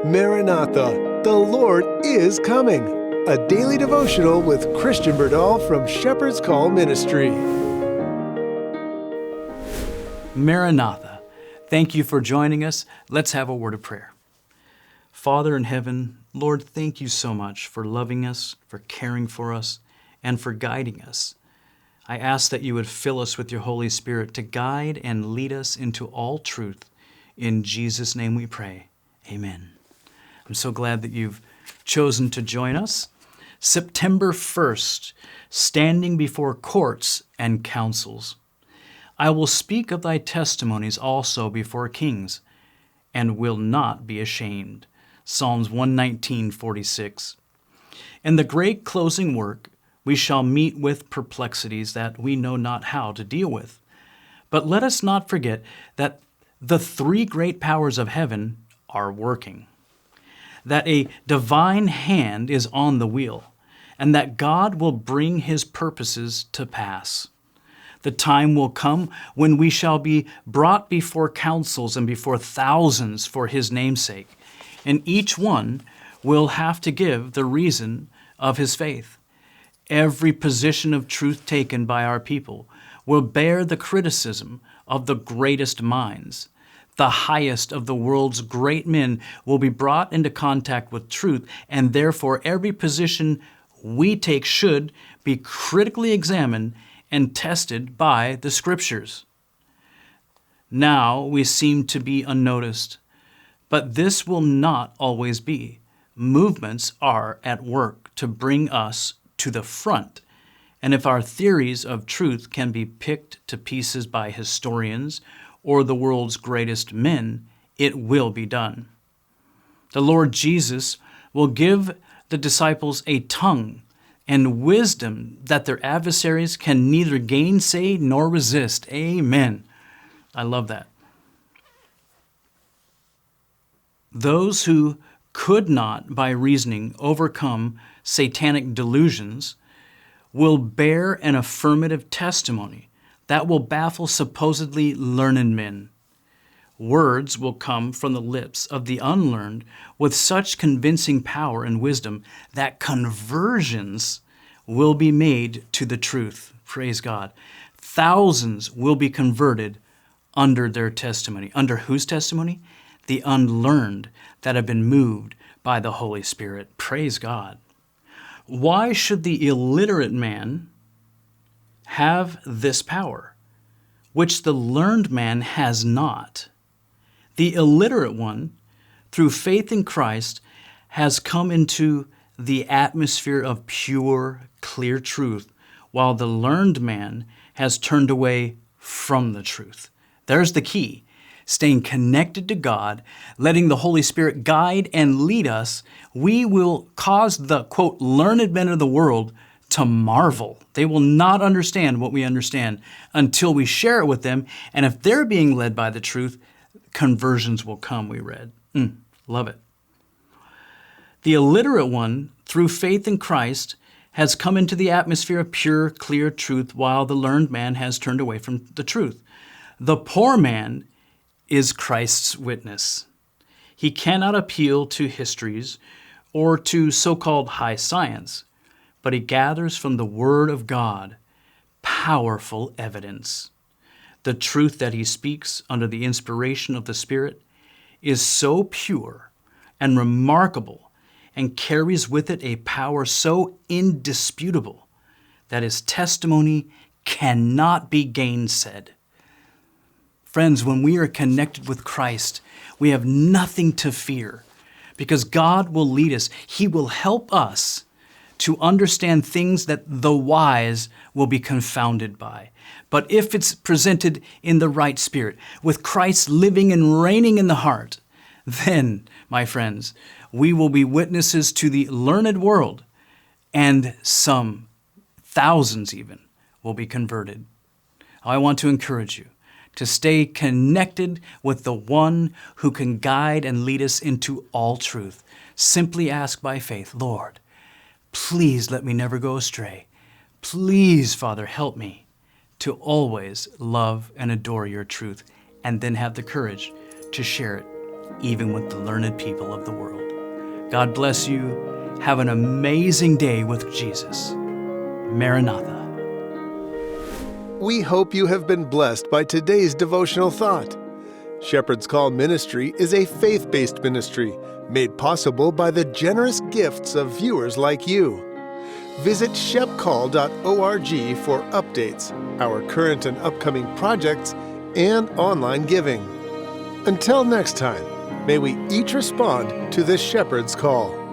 Maranatha, the Lord is coming. A daily devotional with Christian Burdall from Shepherd's Call Ministry. Maranatha, thank you for joining us. Let's have a word of prayer. Father in heaven, Lord, thank you so much for loving us, for caring for us, and for guiding us. I ask that you would fill us with your Holy Spirit to guide and lead us into all truth. In Jesus' name we pray. Amen. I'm so glad that you've chosen to join us. September 1st, standing before courts and councils. I will speak of thy testimonies also before kings, and will not be ashamed. Psalms 119:46. In the great closing work, we shall meet with perplexities that we know not how to deal with. But let us not forget that the three great powers of heaven are working, that a divine hand is on the wheel, and that God will bring his purposes to pass. The time will come when we shall be brought before councils and before thousands for his name's sake, and each one will have to give the reason of his faith. Every position of truth taken by our people will bear the criticism of the greatest minds. The highest of the world's great men will be brought into contact with truth, and therefore every position we take should be critically examined and tested by the Scriptures. Now we seem to be unnoticed, but this will not always be. Movements are at work to bring us to the front, and if our theories of truth can be picked to pieces by historians or the world's greatest men, it will be done. The Lord Jesus will give the disciples a tongue and wisdom that their adversaries can neither gainsay nor resist. Amen. I love that. Those who could not, by reasoning, overcome satanic delusions will bear an affirmative testimony that will baffle supposedly learned men. Words will come from the lips of the unlearned with such convincing power and wisdom that conversions will be made to the truth. Praise God. Thousands will be converted under their testimony. Under whose testimony? The unlearned that have been moved by the Holy Spirit. Praise God. Why should the illiterate man have this power, which the learned man has not? The illiterate one, through faith in Christ, has come into the atmosphere of pure, clear truth, while the learned man has turned away from the truth. There's the key. Staying connected to God, letting the Holy Spirit guide and lead us, we will cause the, quote, learned men of the world to marvel. They will not understand what we understand until we share it with them. And if they're being led by the truth, conversions will come, we read. Love it. The illiterate one, through faith in Christ, has come into the atmosphere of pure, clear truth, while the learned man has turned away from the truth. The poor man is Christ's witness. He cannot appeal to histories or to so-called high science, but he gathers from the Word of God powerful evidence. The truth that he speaks under the inspiration of the Spirit is so pure and remarkable and carries with it a power so indisputable that his testimony cannot be gainsaid. Friends, when we are connected with Christ, we have nothing to fear because God will lead us. He will help us to understand things that the wise will be confounded by. But if it's presented in the right spirit, with Christ living and reigning in the heart, then, my friends, we will be witnesses to the learned world, and some thousands even will be converted. I want to encourage you to stay connected with the one who can guide and lead us into all truth. Simply ask by faith, Lord, please let me never go astray. Please, Father, help me to always love and adore your truth, and then have the courage to share it even with the learned people of the world. God bless you. Have an amazing day with Jesus. Maranatha. We hope you have been blessed by today's devotional thought. Shepherd's Call Ministry is a faith-based ministry made possible by the generous gifts of viewers like you. Visit shepcall.org for updates, our current and upcoming projects, and online giving. Until next time, may we each respond to the Shepherd's Call.